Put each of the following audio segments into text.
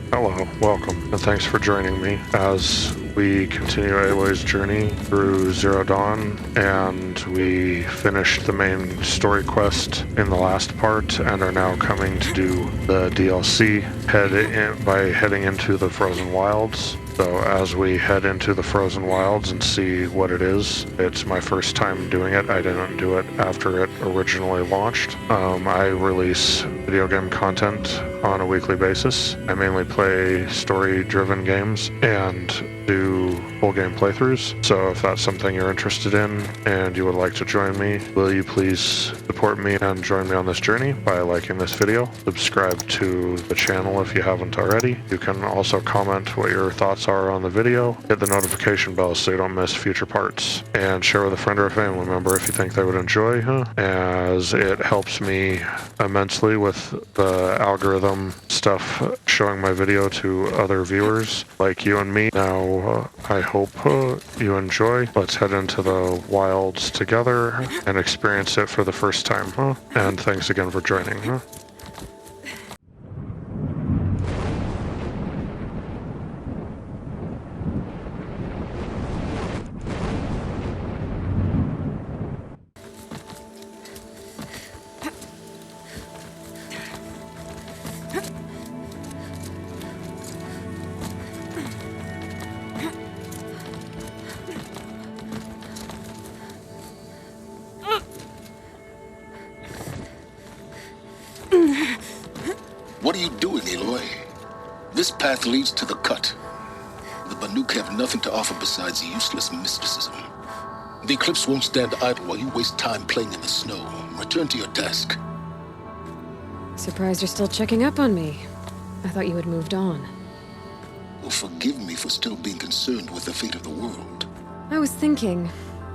Hello, welcome, and thanks for joining me as we continue Aloy's journey through Zero Dawn, and we finished the main story quest in the last part and are now coming to do the DLC by heading into the Frozen Wilds. So as we head into the Frozen Wilds and see what it is, it's my first time doing it. I didn't do it after it originally launched. I release video game content on a weekly basis. I mainly play story-driven games and do full game playthroughs. So if that's something you're interested in and you would like to join me, will you please support me and join me on this journey by liking this video, subscribe to the channel if you haven't already. You can also comment what your thoughts are on the video, hit the notification bell so you don't miss future parts, and share with a friend or a family member if you think they would enjoy, as it helps me immensely with the algorithm stuff showing my video to other viewers like you and me. Now, I hope you enjoy. Let's head into the wilds together and experience it for the first time, And thanks again for joining, What are you doing, Aloy? This path leads to the cut. The Banuk have nothing to offer besides useless mysticism. The Eclipse won't stand idle while you waste time playing in the snow. Return to your task. Surprised you're still checking up on me. I thought you had moved on. Well, forgive me for still being concerned with the fate of the world. I was thinking,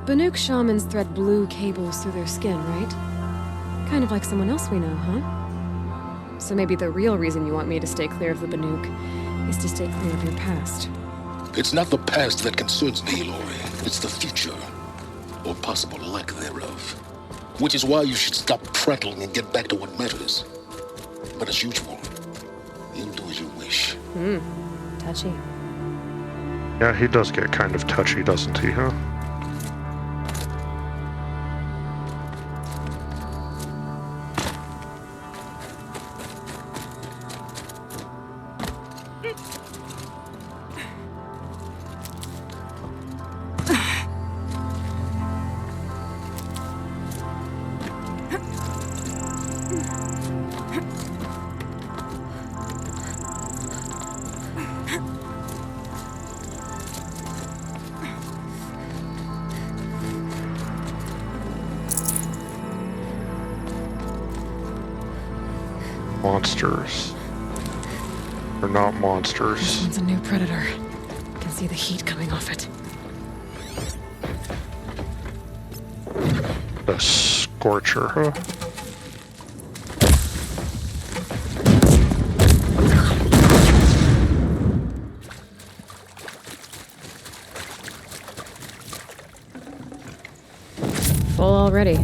Banuk shamans thread blue cables through their skin, right? Kind of like someone else we know, huh? So maybe the real reason you want me to stay clear of the Banuk is to stay clear of your past. It's not the past that concerns me, Aloy. It's the future. Or possible lack thereof. Which is why you should stop prattling and get back to what matters. But as usual, you do as you wish. Touchy. Yeah, he does get kind of touchy, doesn't he, Monsters. They're not monsters. This one's a new predator. Can see the heat coming off it. The Scorcher, Full already.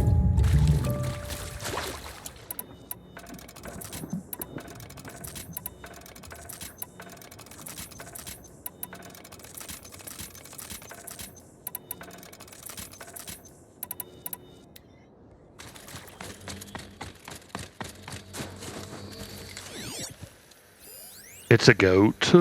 It's a goat.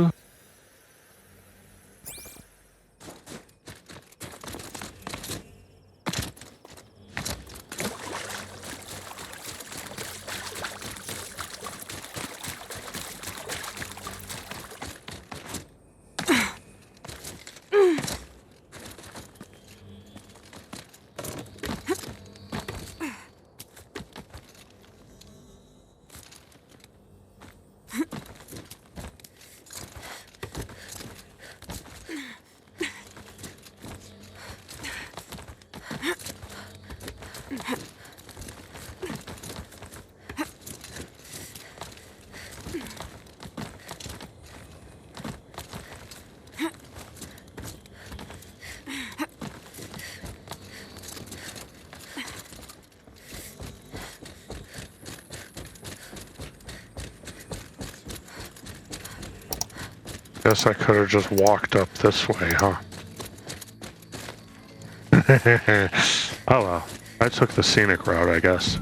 Guess I could have just walked up this way, huh? Oh well. I took the scenic route, I guess.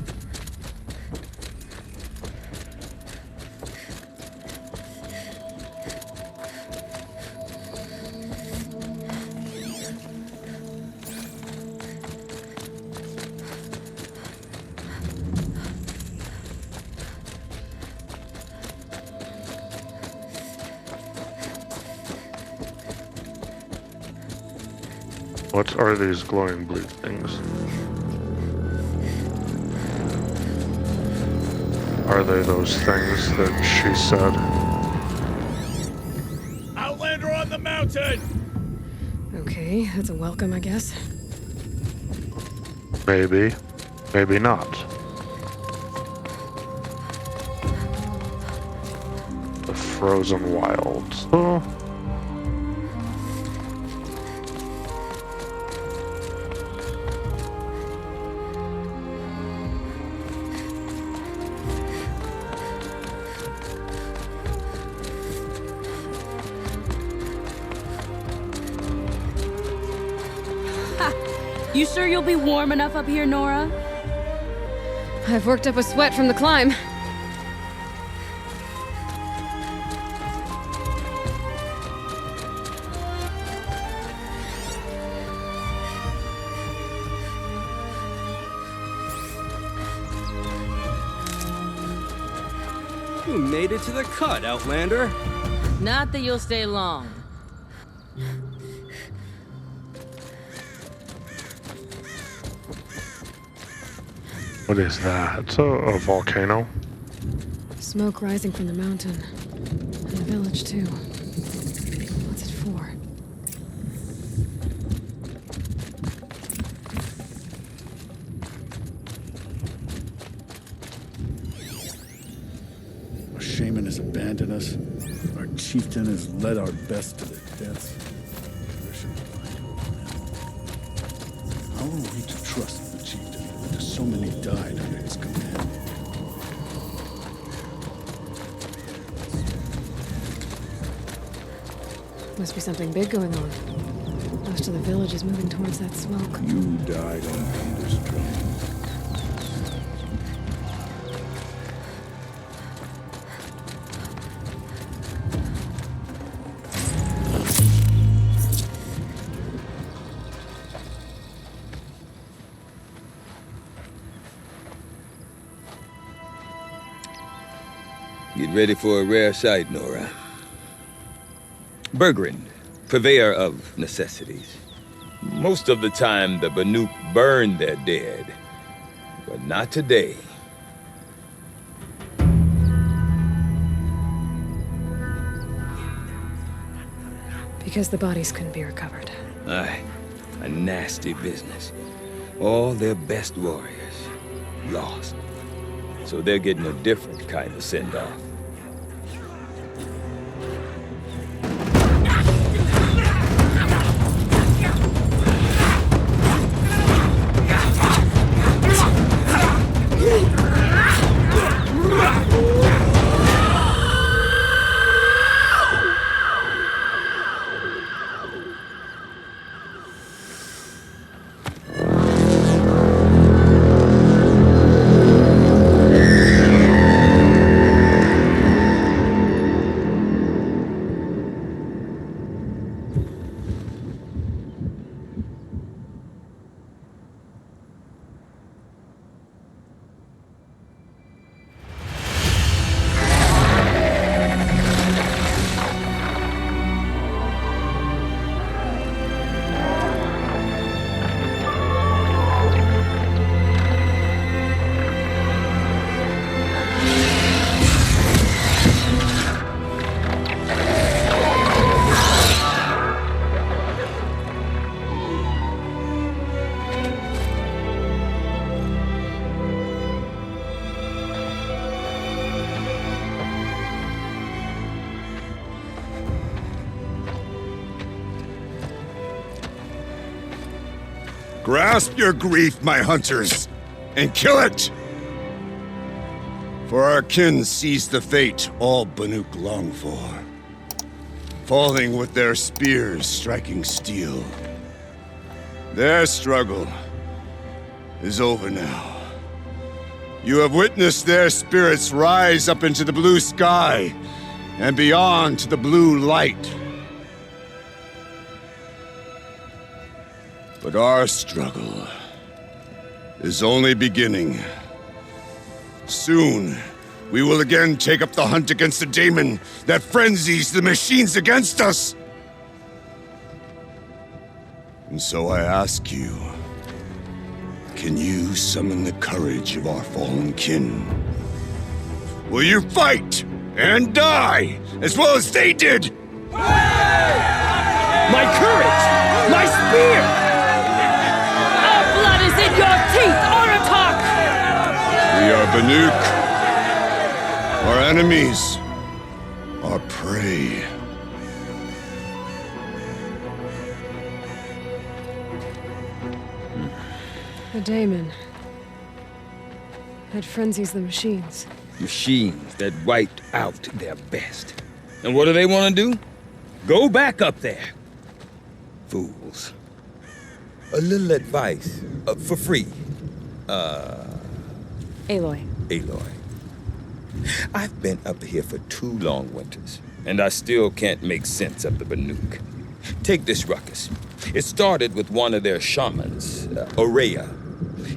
What are these glowing blue things? Are they those things that she said? Outlander on the mountain! Okay, that's a welcome, I guess. Maybe. Maybe not. The frozen wilds. Oh. You sure you'll be warm enough up here, Nora? I've worked up a sweat from the climb. You made it to the cut, Outlander. Not that you'll stay long. What is that? It's a volcano. Smoke rising from the mountain. And the village, too. What's it for? Our shaman has abandoned us. Our chieftain has led our best to their deaths. Where should we find hope now? How are we to trust the chieftain after so many died under his command? Must be something big going on. Most of the village is moving towards that smoke. You died on Bander's throne. Get ready for a rare sight, Nora. Bergrin, purveyor of necessities. Most of the time, the Banuk burn their dead, but not today. Because the bodies couldn't be recovered. Aye, a nasty business. All their best warriors lost. So they're getting a different kind of send-off. Grasp your grief, my hunters, and kill it! For our kin sees the fate all Banuk long for. falling with their spears striking steel. Their struggle is over now. You have witnessed their spirits rise up into the blue sky and beyond to the blue light. But our struggle is only beginning. Soon, we will again take up the hunt against the daemon that frenzies the machines against us. And so I ask you, can you summon the courage of our fallen kin? Will you fight and die as well as they did? My courage! My spear! Our blood is in your teeth, Oratok! We are Banuk. Our enemies are prey. The daemon. It frenzies the machines. Machines that wiped out their best. And what do they want to do? Go back up there. Fools. A little advice, for free. Aloy. Aloy. I've been up here for 2 long winters, and I still can't make sense of the Banuk. Take this ruckus. It started with one of their shamans, Aurea,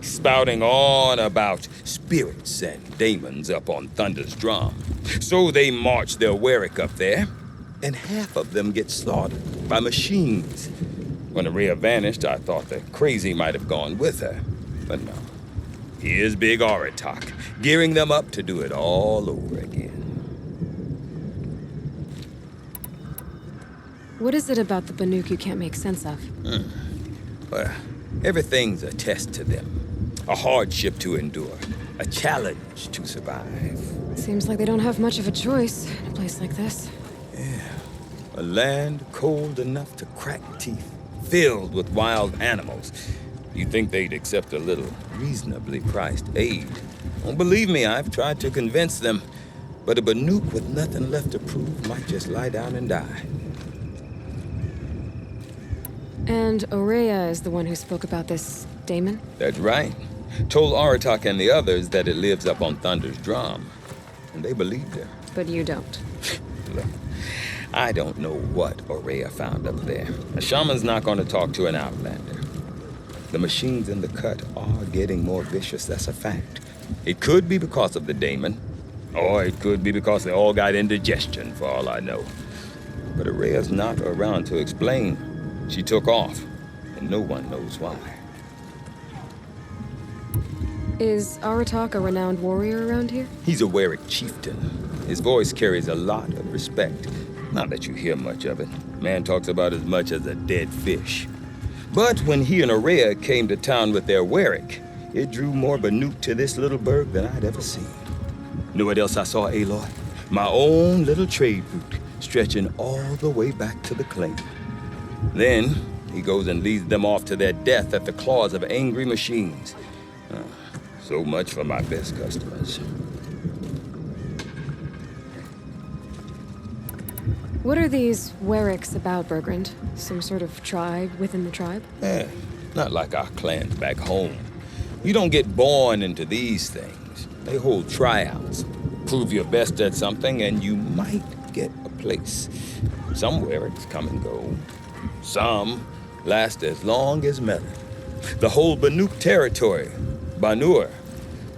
spouting on about spirits and daemons up on Thunder's drum. So they march their Warwick up there, and half of them get slaughtered by machines. When Aurea vanished, I thought the crazy might have gone with her, but no. Here's Big Oratok, gearing them up to do it all over again. What is it about the Banuk you can't make sense of? Well, everything's a test to them. A hardship to endure. A challenge to survive. Seems like they don't have much of a choice in a place like this. Yeah. A land cold enough to crack teeth, filled with wild animals. You'd think they'd accept a little reasonably priced aid. Don't believe me, I've tried to convince them. But a Banuk with nothing left to prove might just lie down and die. And Aurea is the one who spoke about this daemon? That's right. Told Oratok and the others that it lives up on Thunder's drum. And they believed her. But you don't. Look, I don't know what Aurea found up there. A shaman's not going to talk to an outlander. The machines in the cut are getting more vicious, that's a fact. It could be because of the daemon, or it could be because they all got indigestion, for all I know. But Aurea's not around to explain. She took off, and no one knows why. Is Oratok a renowned warrior around here? He's a Warwick chieftain. His voice carries a lot of respect. Not that you hear much of it. Man talks about as much as a dead fish. But when he and Aurea came to town with their Warwick, it drew more Banuk to this little burg than I'd ever seen. Know what else I saw, Aloy? My own little trade route, stretching all the way back to the claim. Then, he goes and leads them off to their death at the claws of angry machines. So much for my best customers. What are these Warwicks about, Bergrand? Some sort of tribe within the tribe? Not like our clans back home. You don't get born into these things. They hold tryouts. Prove your best at something and you might get a place. Some Warwicks come and go. Some last as long as metal. The whole Banuk territory, Banur,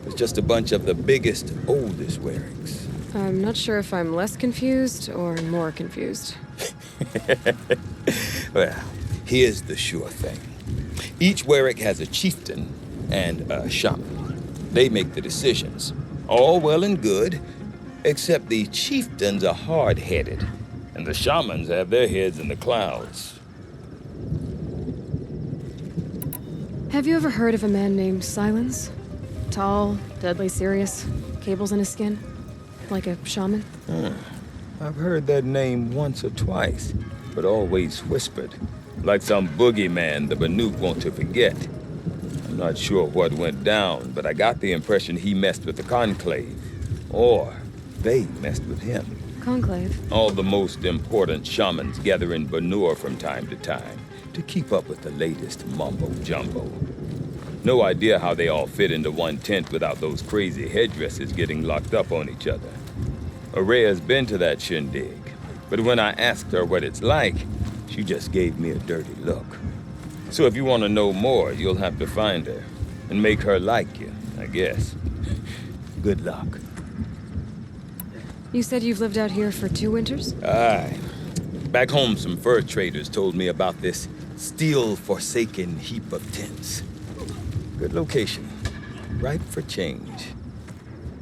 is just a bunch of the biggest, oldest Warwicks. I'm not sure if I'm less confused or more confused. Well, here's the sure thing. Each Warwick has a chieftain and a shaman. They make the decisions. All well and good, except the chieftains are hard-headed, and the shamans have their heads in the clouds. Have you ever heard of a man named Silence? Tall, deadly serious, cables in his skin? Like a shaman? I've heard that name once or twice, but always whispered. Like some boogeyman the Banuk want to forget. I'm not sure what went down, but I got the impression he messed with the Conclave. Or they messed with him. Conclave? All the most important shamans gather in Banur from time to time to keep up with the latest mumbo-jumbo. No idea how they all fit into one tent without those crazy headdresses getting locked up on each other. Araya's been to that shindig, but when I asked her what it's like, she just gave me a dirty look. So if you want to know more, you'll have to find her and make her like you, I guess. Good luck. You said you've lived out here for 2 winters? Aye. Back home, some fur traders told me about this steel-forsaken heap of tents. Good location. Ripe for change.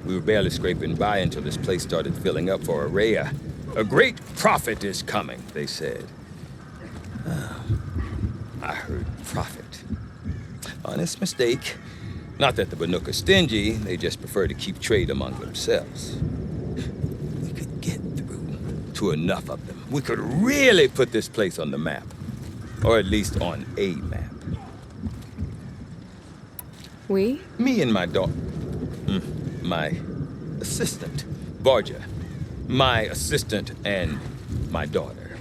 We were barely scraping by until this place started filling up for Araya. A great prophet is coming, they said. I heard prophet. Honest mistake. Not that the Banuk are stingy, they just prefer to keep trade among themselves. We could get through to enough of them. We could really put this place on the map. Or at least on a map. We? Me and my daughter. My assistant, Varja. My assistant and my daughter.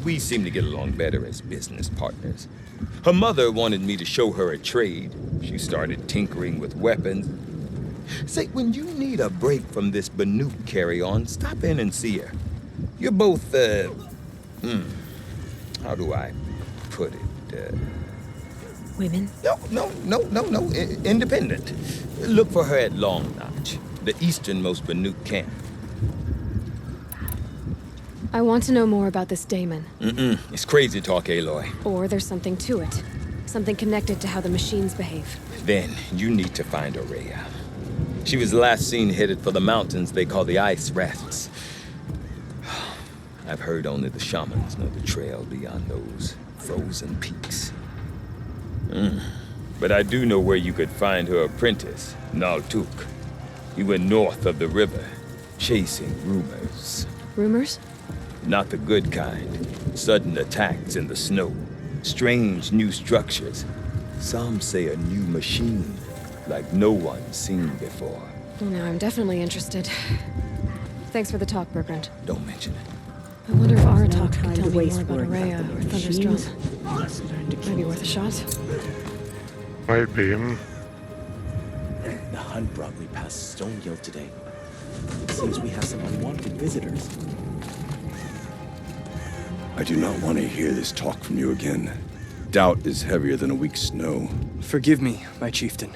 We seem to get along better as business partners. Her mother wanted me to show her a trade. She started tinkering with weapons. Say, when you need a break from this Banuk carry-on, stop in and see her. You're both, how do I put it? Women? No. Independent. Look for her at Long Notch, the easternmost Banuk camp. I want to know more about this daemon. It's crazy talk, Aloy. Or there's something to it. Something connected to how the machines behave. Then you need to find Araya. She was last seen headed for the mountains they call the Ice Rafts. I've heard only the shamans know the trail beyond those frozen peaks. But I do know where you could find her apprentice, Naltuk. He went north of the river, chasing rumors. Rumors? Not the good kind. Sudden attacks in the snow. Strange new structures. Some say a new machine, like no one's seen before. Well, now I'm definitely interested. Thanks for the talk, Bergrand. Don't mention it. I wonder if Aratak time can to tell me waste more about worrying about Araya the or machines. Thunderstrom. Let's learn to kill Maybe worth a shot. Might be. The hunt brought me past Stonehill today. It seems we have some unwanted visitors. I do not want to hear this talk from you again. Doubt is heavier than a week's snow. Forgive me, my chieftain.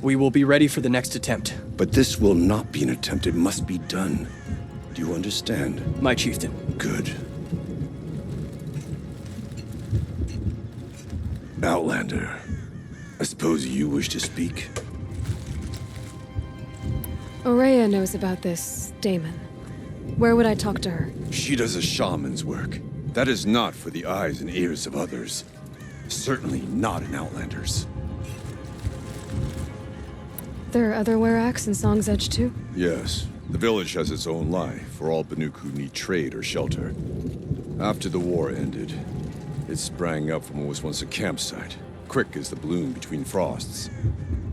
We will be ready for the next attempt. But this will not be an attempt. It must be done. Do you understand? My chieftain. Good. Outlander, I suppose you wish to speak? Araya knows about this daemon. Where would I talk to her? She does a shaman's work. That is not for the eyes and ears of others. Certainly not an Outlander's. There are other Weraks in Song's Edge too? Yes. The village has its own life for all Banuk who need trade or shelter. After the war ended, it sprang up from what was once a campsite, quick as the bloom between frosts.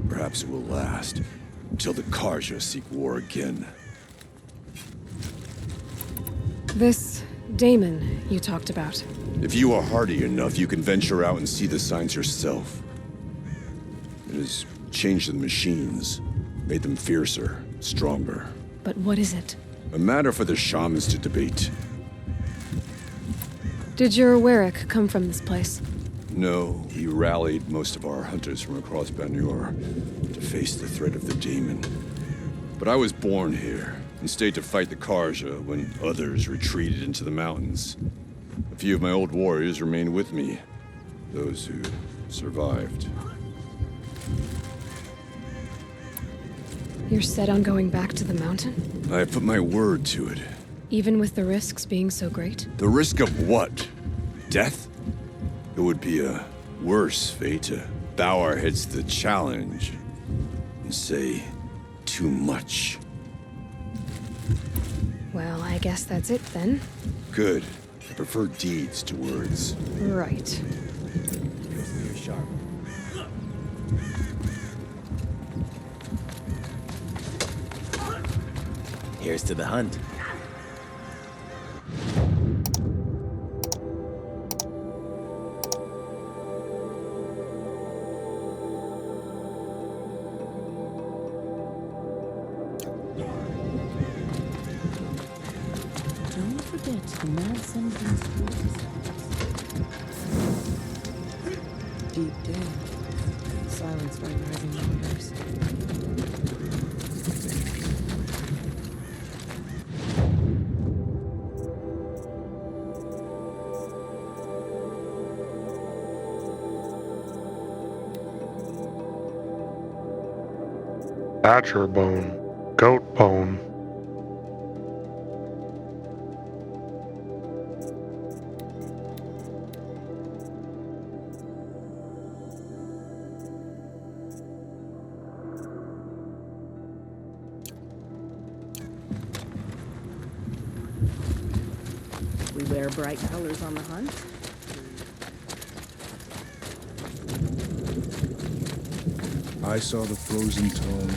Perhaps it will last until the Karja seek war again. This daemon you talked about. If you are hardy enough, you can venture out and see the signs yourself. It has changed the machines, made them fiercer, stronger. But what is it? A matter for the shamans to debate. Did your Werak come from this place? No, he rallied most of our hunters from across Banur to face the threat of the daemon. But I was born here and stayed to fight the Karja when others retreated into the mountains. A few of my old warriors remained with me, those who survived. You're set on going back to the mountain? I have put my word to it. Even with the risks being so great? The risk of what? Death? It would be a worse fate to bow our heads to the challenge and say too much. Well, I guess that's it then. Good. I prefer deeds to words. Right. You're sharp. Here's to the hunt. Don't forget to melt some of these fruits. Deep down, silenced by rising waters. Badger bone. Goat bone. We wear bright colors on the hunt. I saw the frozen tome.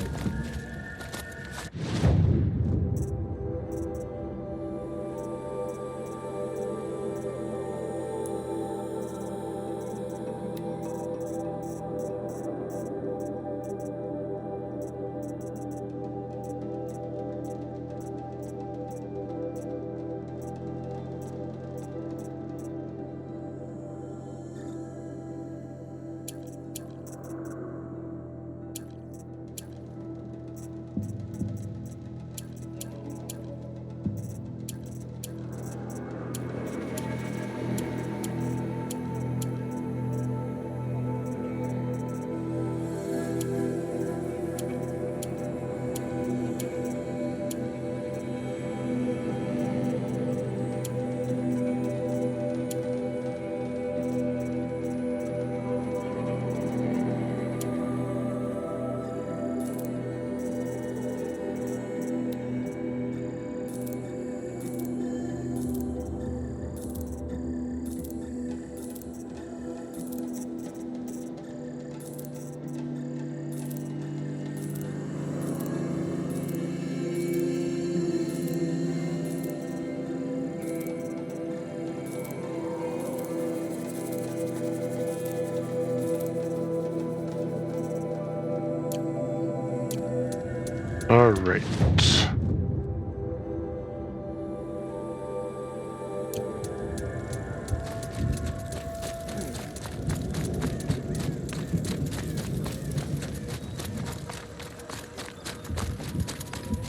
Alright.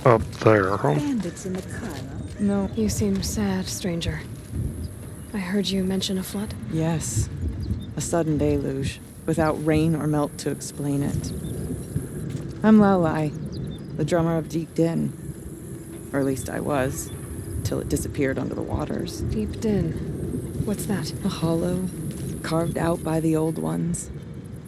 Up there, huh? Bandits in the cut, huh? No. You seem sad, stranger. I heard you mention a flood. Yes. A sudden deluge, without rain or melt to explain it. I'm Aloy, the drummer of Deep Din. Or at least I was, till it disappeared under the waters. Deep Din. What's that? A hollow, carved out by the old ones.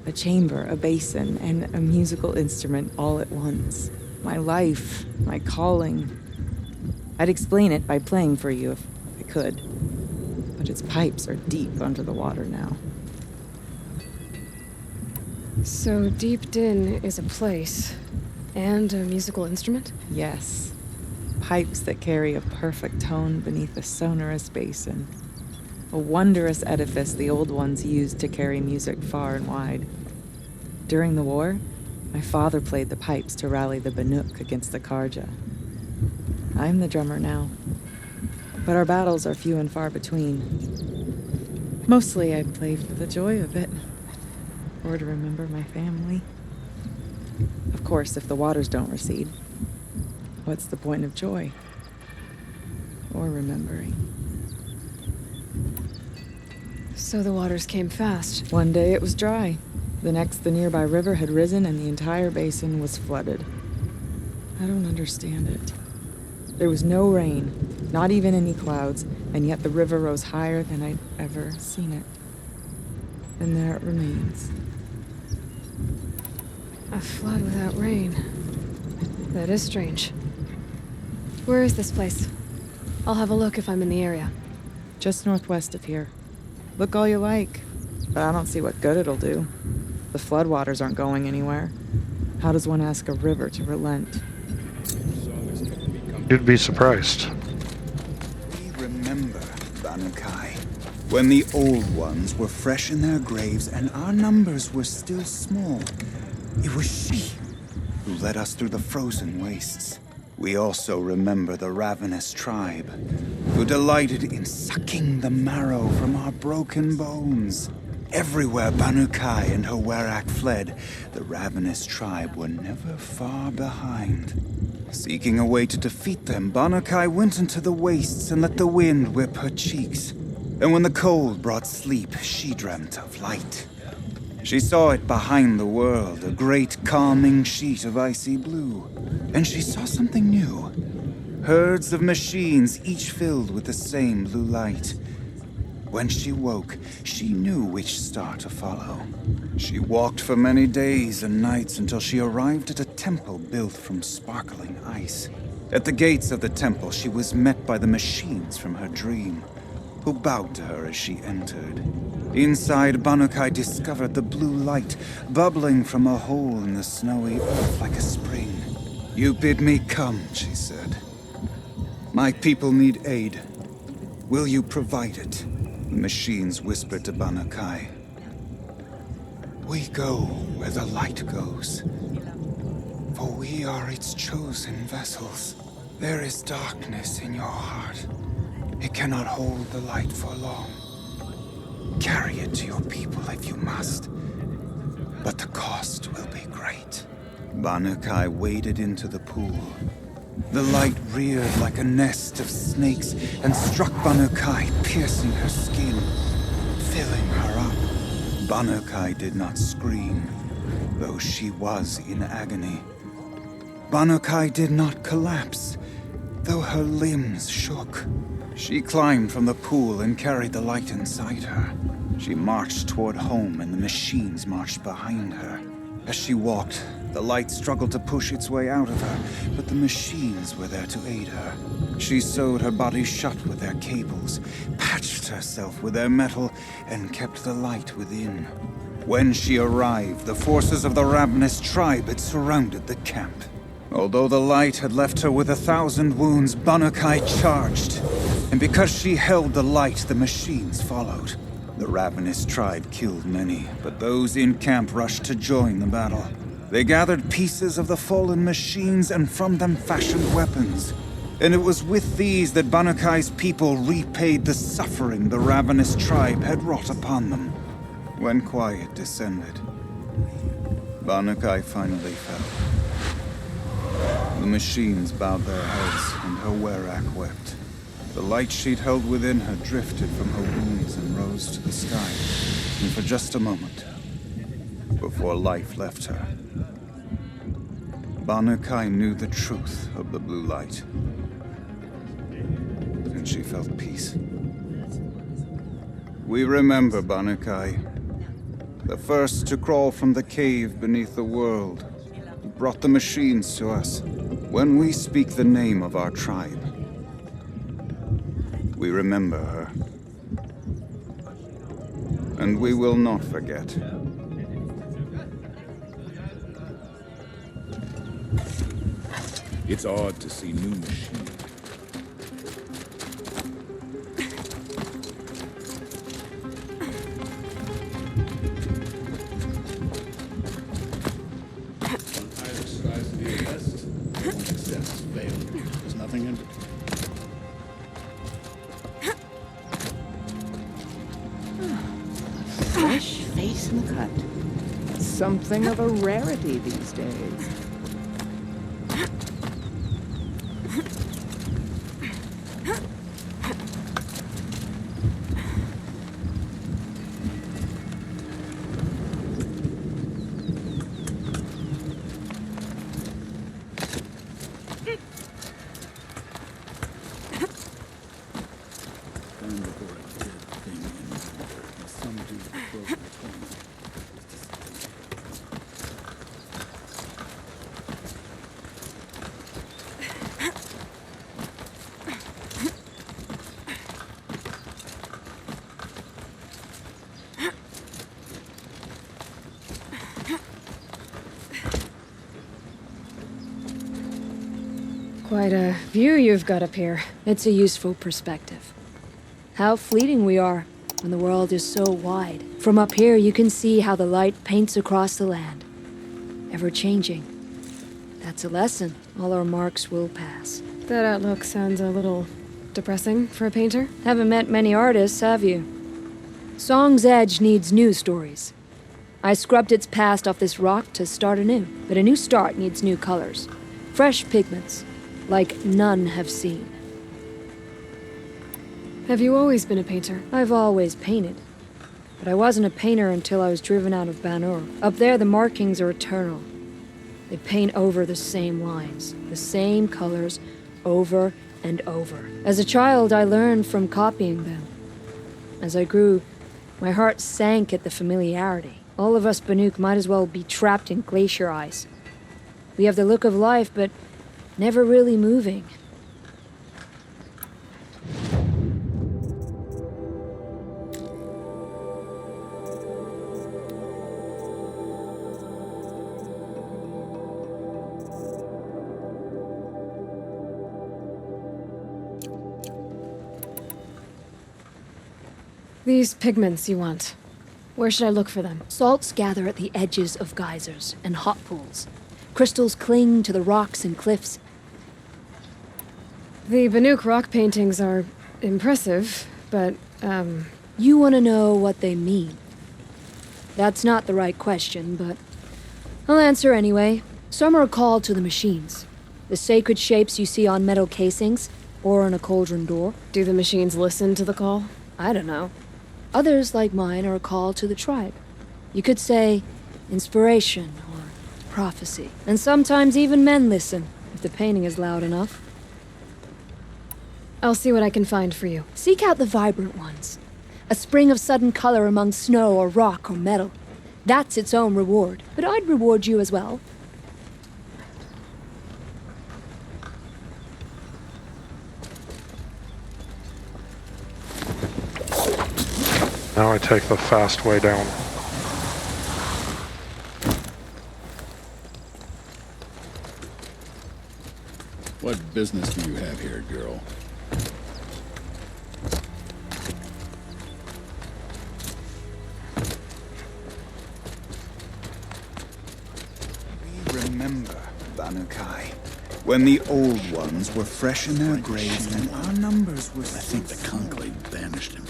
A chamber, a basin, and a musical instrument all at once. My life, my calling. I'd explain it by playing for you if I could. But its pipes are deep under the water now. So Deep Din is a place and a musical instrument? Yes. Pipes that carry a perfect tone beneath a sonorous basin. A wondrous edifice the old ones used to carry music far and wide. During the war, my father played the pipes to rally the Banuk against the Karja. I'm the drummer now, but our battles are few and far between. Mostly I play for the joy of it, or to remember my family. Of course, if the waters don't recede, what's the point of joy? Or remembering? So the waters came fast. One day it was dry. The next, the nearby river had risen and the entire basin was flooded. I don't understand it. There was no rain, not even any clouds, and yet the river rose higher than I'd ever seen it. And there it remains. A flood without rain. That is strange. Where is this place? I'll have a look if I'm in the area. Just northwest of here. Look all you like, but I don't see what good it'll do. The floodwaters aren't going anywhere. How does one ask a river to relent? You'd be surprised. We remember Banukai. When the old ones were fresh in their graves and our numbers were still small, it was she who led us through the frozen wastes. We also remember the ravenous tribe, who delighted in sucking the marrow from our broken bones. Everywhere Banukai and her Werak fled, the ravenous tribe were never far behind. Seeking a way to defeat them, Banukai went into the wastes and let the wind whip her cheeks. And when the cold brought sleep, she dreamt of light. She saw it behind the world, a great calming sheet of icy blue. And she saw something new. Herds of machines, each filled with the same blue light. When she woke, she knew which star to follow. She walked for many days and nights until she arrived at a temple built from sparkling ice. At the gates of the temple, she was met by the machines from her dream, who bowed to her as she entered. Inside, Banukai discovered the blue light bubbling from a hole in the snowy earth like a spring. "You bid me come," she said. "My people need aid. Will you provide it?" The machines whispered to Banukai. "We go where the light goes, for we are its chosen vessels. There is darkness in your heart. It cannot hold the light for long. Carry it to your people if you must, but the cost will be great." Banukai waded into the pool. The light reared like a nest of snakes and struck Banukai, piercing her skin, filling her up. Banukai did not scream, though she was in agony. Banukai did not collapse, though her limbs shook. She climbed from the pool and carried the light inside her. She marched toward home, and the machines marched behind her. As she walked, the light struggled to push its way out of her, but the machines were there to aid her. She sewed her body shut with their cables, patched herself with their metal, and kept the light within. When she arrived, the forces of the ravenous tribe had surrounded the camp. Although the light had left her with 1,000 wounds, Banukai charged. And because she held the light, the machines followed. The ravenous tribe killed many, but those in camp rushed to join the battle. They gathered pieces of the fallen machines and from them fashioned weapons. And it was with these that Banukai's people repaid the suffering the ravenous tribe had wrought upon them. When quiet descended, Banukai finally fell. The machines bowed their heads, and her Werak wept. The light she'd held within her drifted from her wounds and rose to the sky, and for just a moment, before life left her, Banukai knew the truth of the blue light, and she felt peace. We remember Banukai, the first to crawl from the cave beneath the world, who brought the machines to us. When we speak the name of our tribe, we remember her. And we will not forget. It's odd to see new machines. Either strives to be the best, or accepts failure. There's nothing in between. Fresh face in the cut. Something of a rarity these days. Quite a view you've got up here. It's a useful perspective. How fleeting we are when the world is so wide. From up here, you can see how the light paints across the land, ever changing. That's a lesson. All our marks will pass. That outlook sounds a little depressing for a painter. Haven't met many artists, have you? Song's Edge needs new stories. I scrubbed its past off this rock to start anew, but a new start needs new colors. Fresh pigments, like none have seen. Have you always been a painter? I've always painted. But I wasn't a painter until I was driven out of Banuk. Up there, the markings are eternal. They paint over the same lines, the same colors, over and over. As a child, I learned from copying them. As I grew, my heart sank at the familiarity. All of us Banuk might as well be trapped in glacier ice. We have the look of life, but never really moving. These pigments you want. Where should I look for them? Salts gather at the edges of geysers and hot pools. Crystals cling to the rocks and cliffs. The Banuk rock paintings are impressive, but, You want to know what they mean. That's not the right question, but I'll answer anyway. Some are called to the machines. The sacred shapes you see on metal casings, or on a cauldron door. Do the machines listen to the call? I don't know. Others, like mine, are a call to the tribe. You could say inspiration or prophecy. And sometimes even men listen, if the painting is loud enough. I'll see what I can find for you. Seek out the vibrant ones. A spring of sudden color among snow or rock or metal. That's its own reward. But I'd reward you as well. Now I take the fast way down. What business do you have here, girl? We remember, Banukai, when the old ones were fresh in their graves and our numbers were... I think the conclave banished him.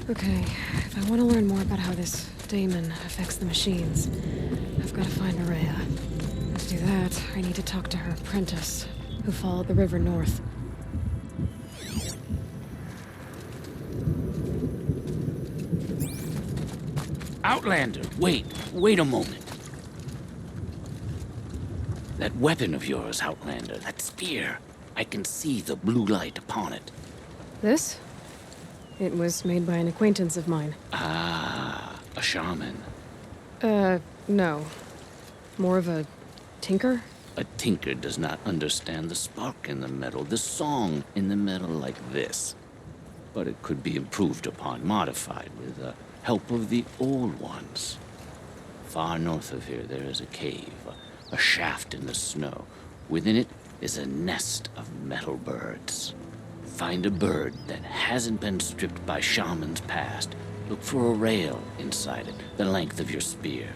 Okay, if I want to learn more about how this daemon affects the machines, I've got to find Nerea. To do that, I need to talk to her apprentice, who followed the river north. Outlander, wait a moment. That weapon of yours, Outlander, that spear, I can see the blue light upon it. This? It was made by an acquaintance of mine. Ah, a shaman. No. More of a tinker? A tinker does not understand the spark in the metal, the song in the metal like this. But it could be improved upon, modified with the help of the old ones. Far north of here, there is a cave, a shaft in the snow. Within it is a nest of metal birds. Find a bird that hasn't been stripped by shamans past. Look for a rail inside it, the length of your spear.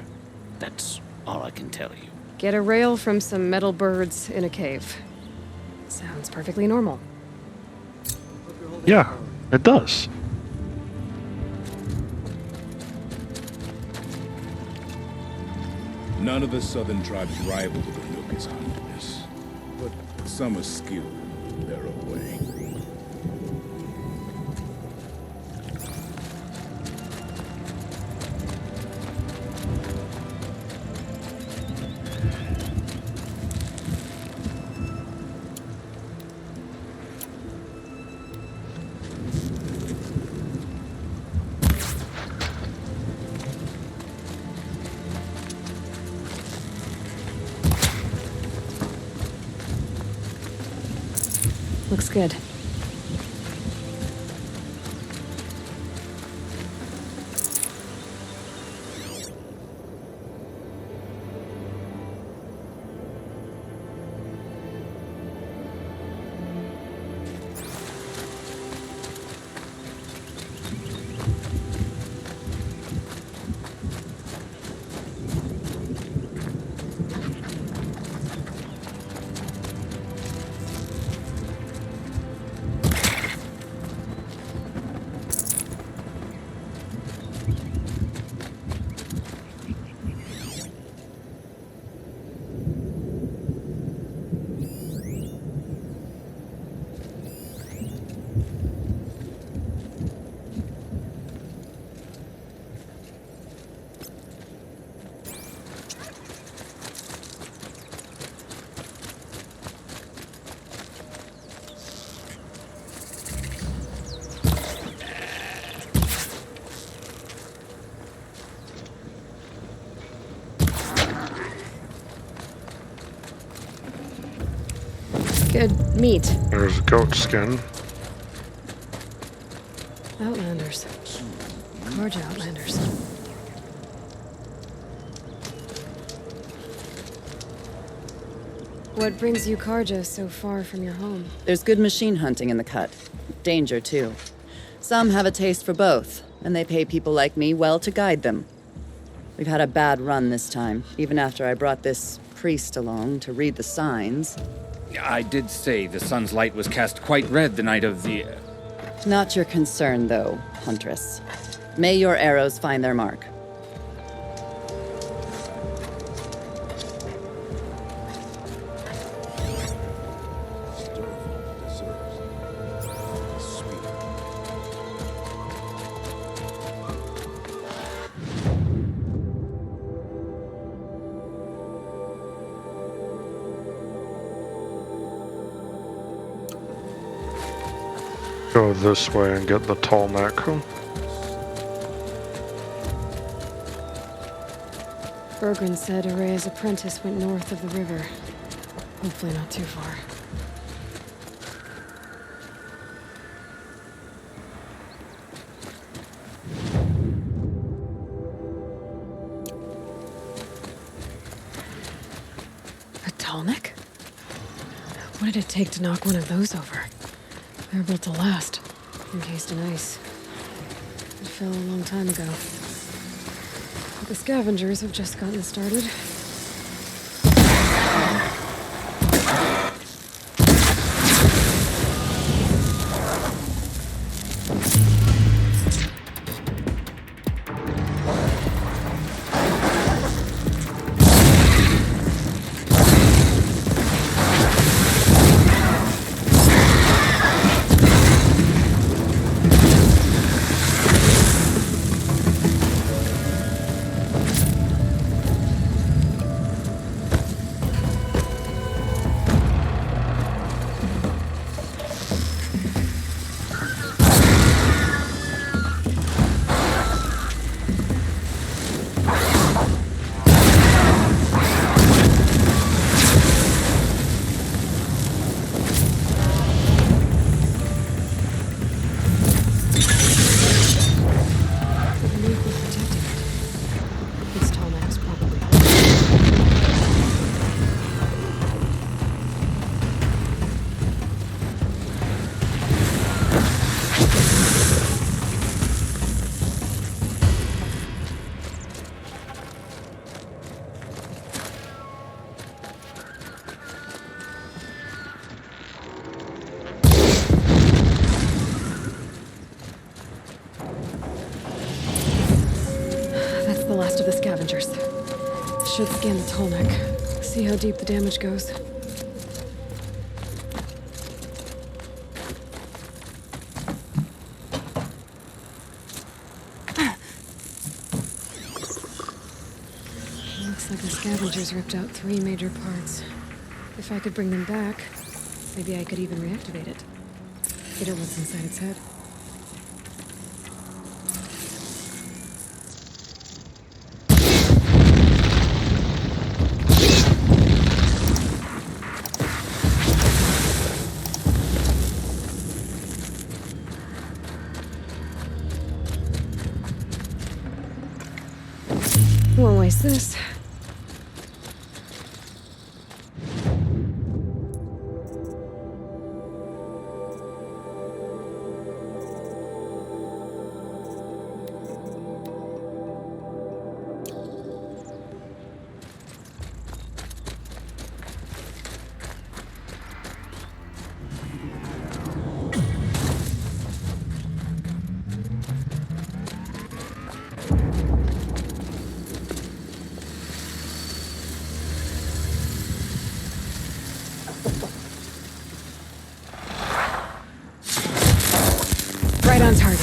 That's all I can tell you. Get a rail from some metal birds in a cave. Sounds perfectly normal. Yeah, it does. None of the southern tribes rival the Banuk as hunters, but some are skilled in their own way. Looks good. Good meat. There's goat skin. Outlanders. Large outlanders. What brings you Karja so far from your home? There's good machine hunting in the cut. Danger, too. Some have a taste for both, and they pay people like me well to guide them. We've had a bad run this time, even after I brought this priest along to read the signs. I did say the sun's light was cast quite red the night of the... Not your concern, though, Huntress. May your arrows find their mark. Go this way and get the tall neck. Bergren said Araya's apprentice went north of the river. Hopefully not too far. A tall neck? What did it take to knock one of those over? They're built to last, encased in ice. It fell a long time ago. But the scavengers have just gotten started. The last of the scavengers. Should scan the tall neck. See how deep the damage goes. Looks like the scavengers ripped out 3 major parts. If I could bring them back, maybe I could even reactivate it. Get at what's inside its head. Won't waste this. Right on target.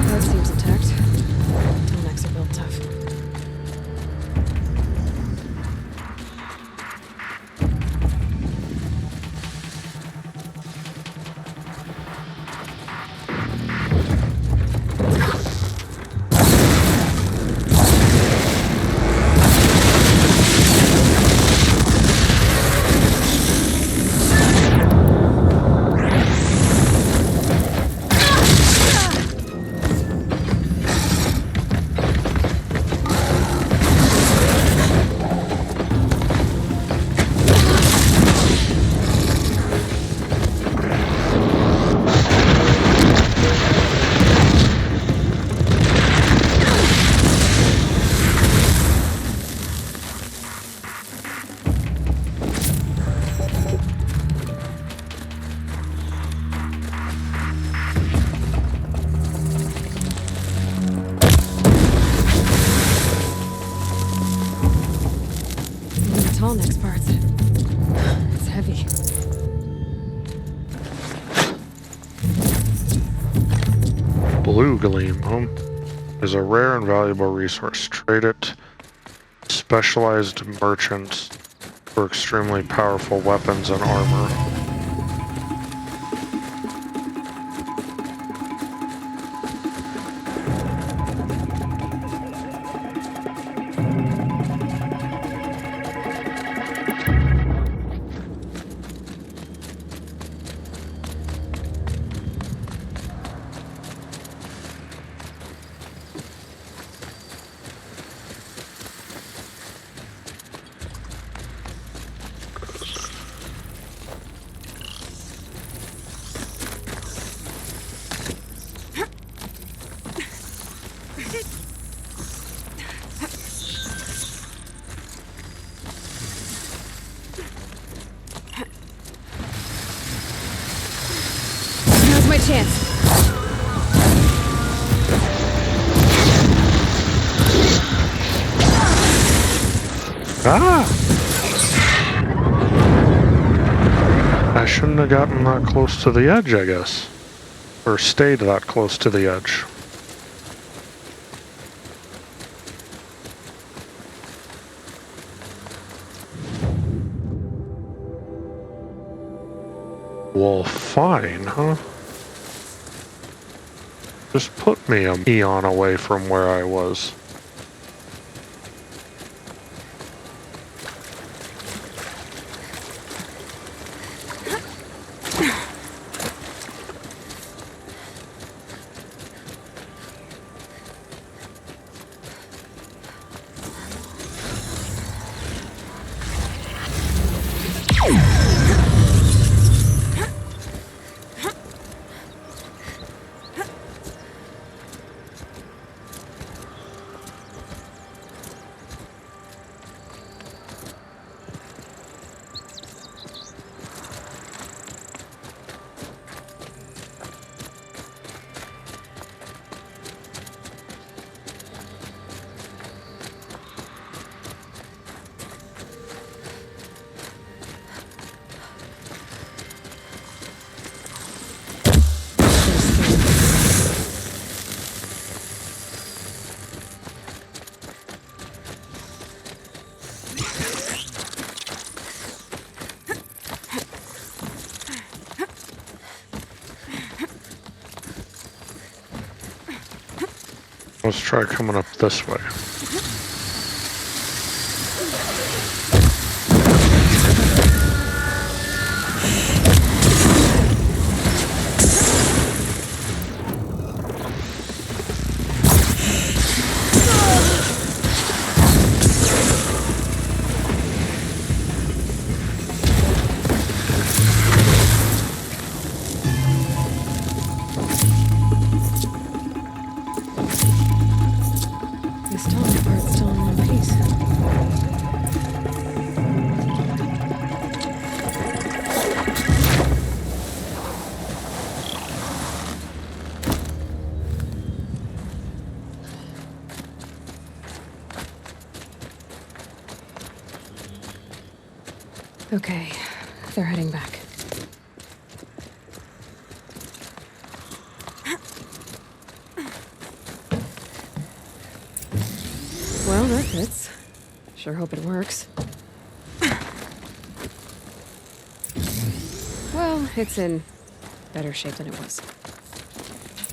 That seems intact. Necks are built tough. Tall next part. It's heavy. Blue gleam, is a rare and valuable resource. Trade it. Specialized merchants for extremely powerful weapons and armor. Now's my chance. Ah! I shouldn't have gotten that close to the edge, I guess. Or stayed that close to the edge. Well, fine, huh? Just put me an eon away from where I was. Let's try coming up this way. Okay, they're heading back. Well, that fits. Sure hope it works. Well, it's in better shape than it was.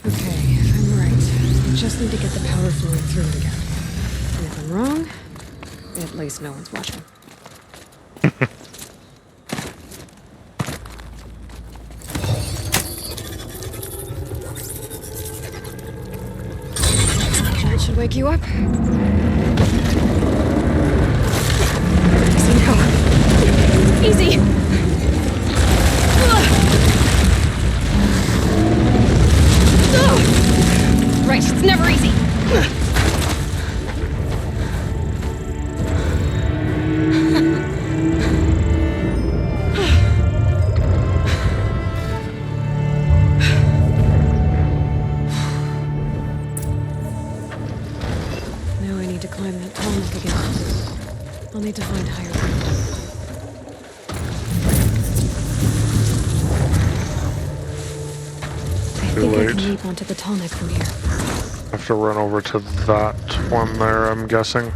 Okay, if I'm right, I just need to get the power flowing through it again. And if I'm wrong, at least no one's watching. That should wake you up. Easy now. Easy! Right, it's never easy. Now I need to climb that tall neck again. I'll need to find higher ground. I think I can leap onto the tall neck from here. Have to run over to that one there, I'm guessing.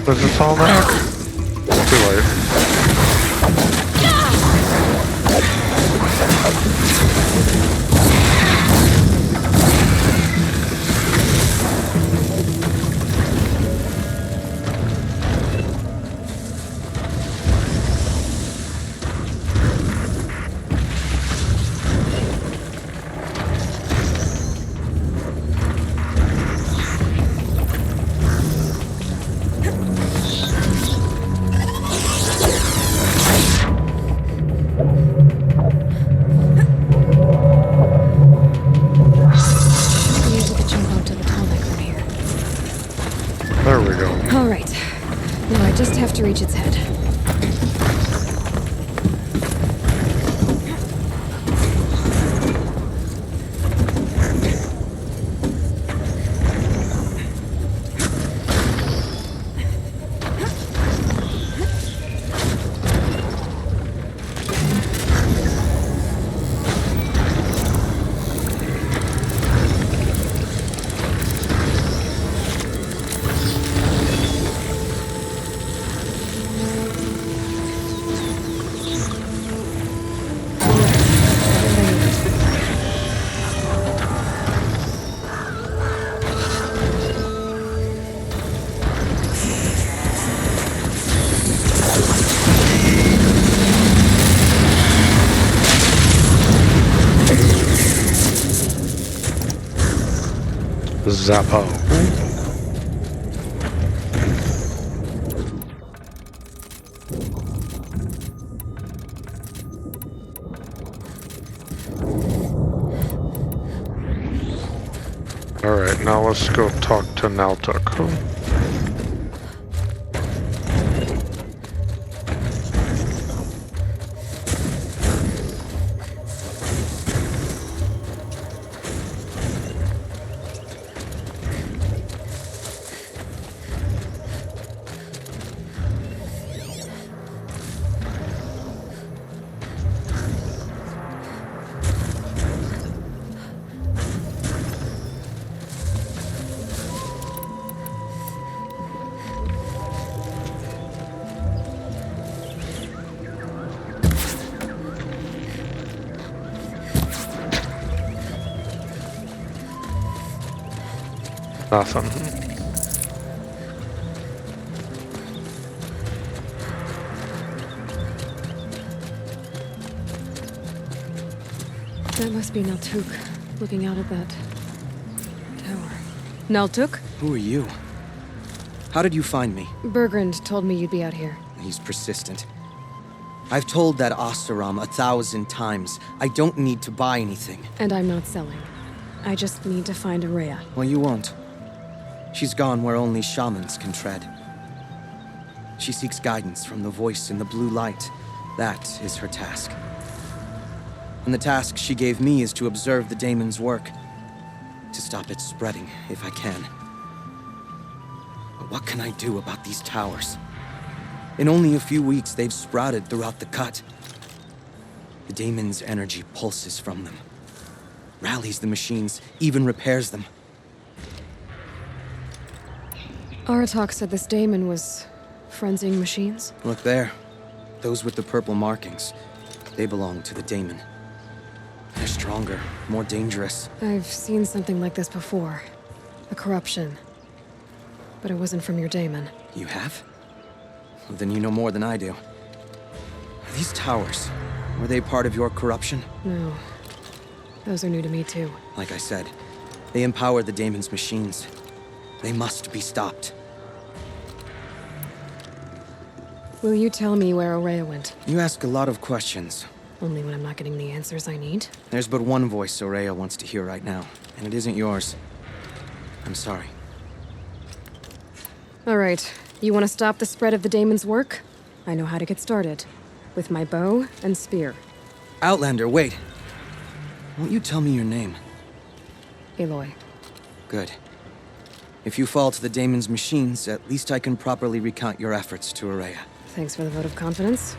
Is this all now? Too late. There we go. All right. Now I just have to reach its head. Zappo. Alright, now let's go talk to Naltuk. Nothing. That must be Naltuk, looking out at that tower. Naltuk? Who are you? How did you find me? Bergrand told me you'd be out here. He's persistent. I've told that Oseram 1,000 times. I don't need to buy anything. And I'm not selling. I just need to find Araya. Well, you won't. She's gone where only shamans can tread. She seeks guidance from the voice in the blue light. That is her task. And the task she gave me is to observe the daemon's work. To stop it spreading, if I can. But what can I do about these towers? In only a few weeks, they've sprouted throughout the cut. The daemon's energy pulses from them. Rallies the machines, even repairs them. Aratak said this daemon was frenzying machines. Look there. Those with the purple markings. They belong to the daemon. They're stronger, more dangerous. I've seen something like this before. A corruption. But it wasn't from your daemon. You have? Well, then you know more than I do. These towers, were they part of your corruption? No. Those are new to me too. Like I said, they empower the daemon's machines. They must be stopped. Will you tell me where Araya went? You ask a lot of questions. Only when I'm not getting the answers I need. There's but one voice Araya wants to hear right now, and it isn't yours. I'm sorry. All right. You want to stop the spread of the daemon's work? I know how to get started. With my bow and spear. Outlander, wait. Won't you tell me your name? Aloy. Good. If you fall to the daemon's machines, at least I can properly recount your efforts to Araya. Thanks for the vote of confidence.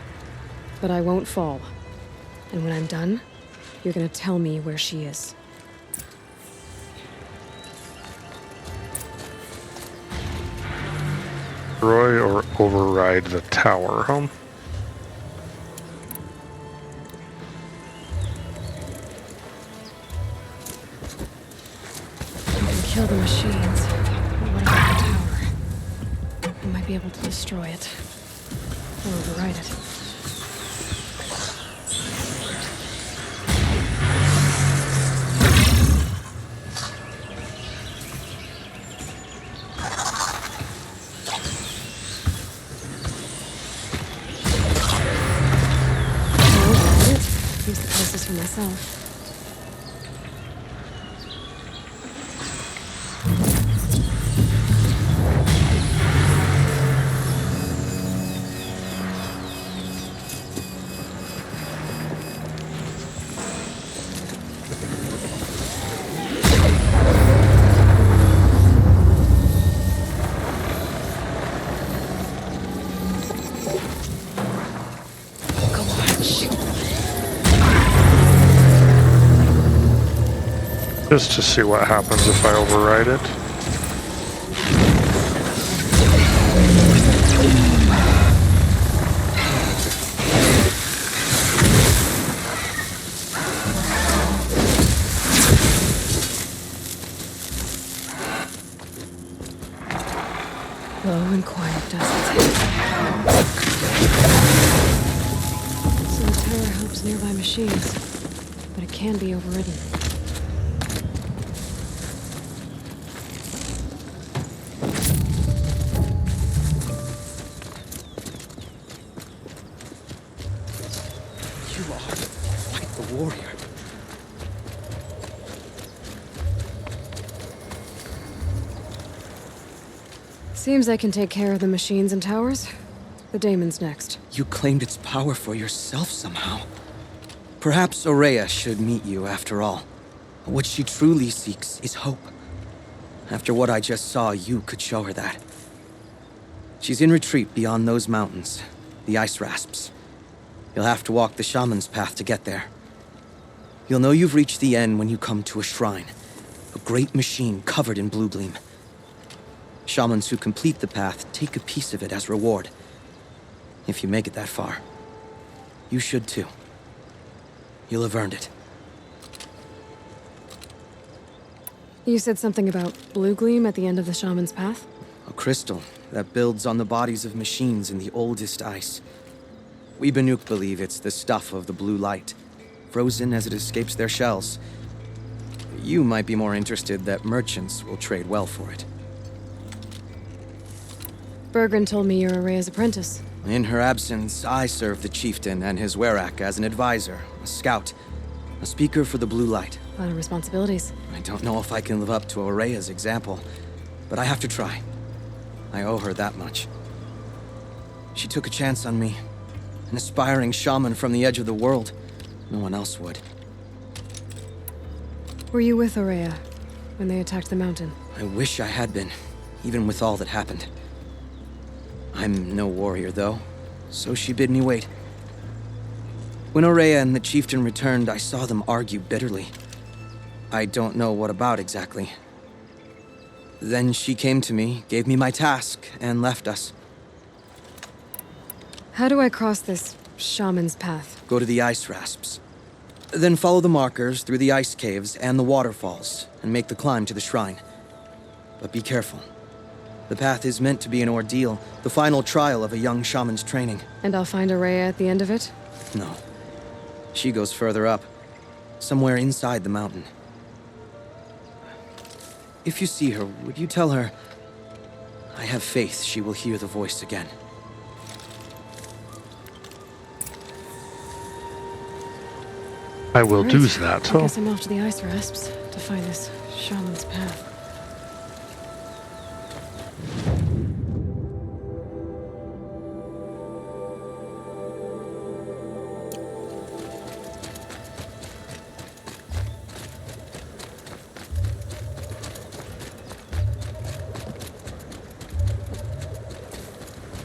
But I won't fall. And when I'm done, you're gonna tell me where she is. Destroy or override the tower, huh? You can kill the machines. But what about the tower? I might be able to destroy it. Or override it. Use the places for myself. Just to see what happens if I override it. Low and quiet, does it? So the tower helps nearby machines, but it can be overridden. Warrior. Seems I can take care of the machines and towers. The daemon's next. You claimed its power for yourself somehow. Perhaps Araya should meet you after all. What she truly seeks is hope. After what I just saw, you could show her that. She's in retreat beyond those mountains, the ice rasps. You'll have to walk the shaman's path to get there. You'll know you've reached the end when you come to a shrine. A great machine covered in blue gleam. Shamans who complete the path take a piece of it as reward. If you make it that far, you should too. You'll have earned it. You said something about blue gleam at the end of the shaman's path? A crystal that builds on the bodies of machines in the oldest ice. We Banuk believe it's the stuff of the blue light, frozen as it escapes their shells. You might be more interested that merchants will trade well for it. Bergren told me you're Araya's apprentice. In her absence, I serve the chieftain and his werak as an advisor, a scout, a speaker for the blue light. A lot of responsibilities. I don't know if I can live up to Araya's example, but I have to try. I owe her that much. She took a chance on me, an aspiring shaman from the edge of the world. No one else would. Were you with Araya when they attacked the mountain? I wish I had been, even with all that happened. I'm no warrior, though, so she bid me wait. When Araya and the chieftain returned, I saw them argue bitterly. I don't know what about exactly. Then she came to me, gave me my task, and left us. How do I cross this shaman's path? Go to the ice rasps. Then follow the markers through the ice caves and the waterfalls, and make the climb to the shrine. But be careful. The path is meant to be an ordeal, the final trial of a young shaman's training. And I'll find Araya at the end of it? No. She goes further up, somewhere inside the mountain. If you see her, would you tell her, I have faith she will hear the voice again. I will do that. I guess I'm off to the ice rasps to find this shaman's path.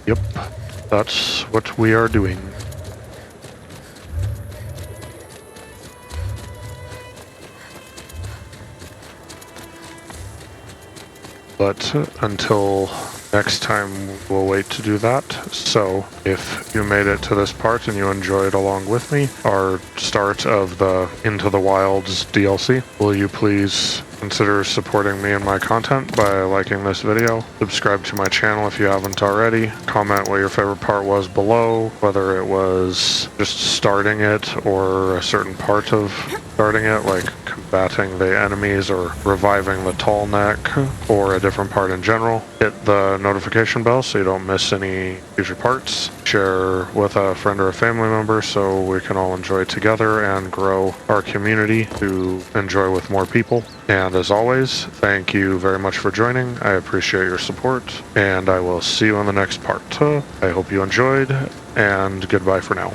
Yep, that's what we are doing. But until next time, we'll wait to do that. So if you made it to this part and you enjoyed along with me, our start of the Into the Wilds DLC, will you please consider supporting me and my content by liking this video, subscribe to my channel if you haven't already, comment what your favorite part was below, whether it was just starting it or a certain part of starting it, like combating the enemies or reviving the tall neck, or a different part in general. Hit the notification bell so you don't miss any future parts. Share with a friend or a family member so we can all enjoy together and grow our community to enjoy with more people. And as always, thank you very much for joining. I appreciate your support, and I will see you in the next part. I hope you enjoyed, and goodbye for now.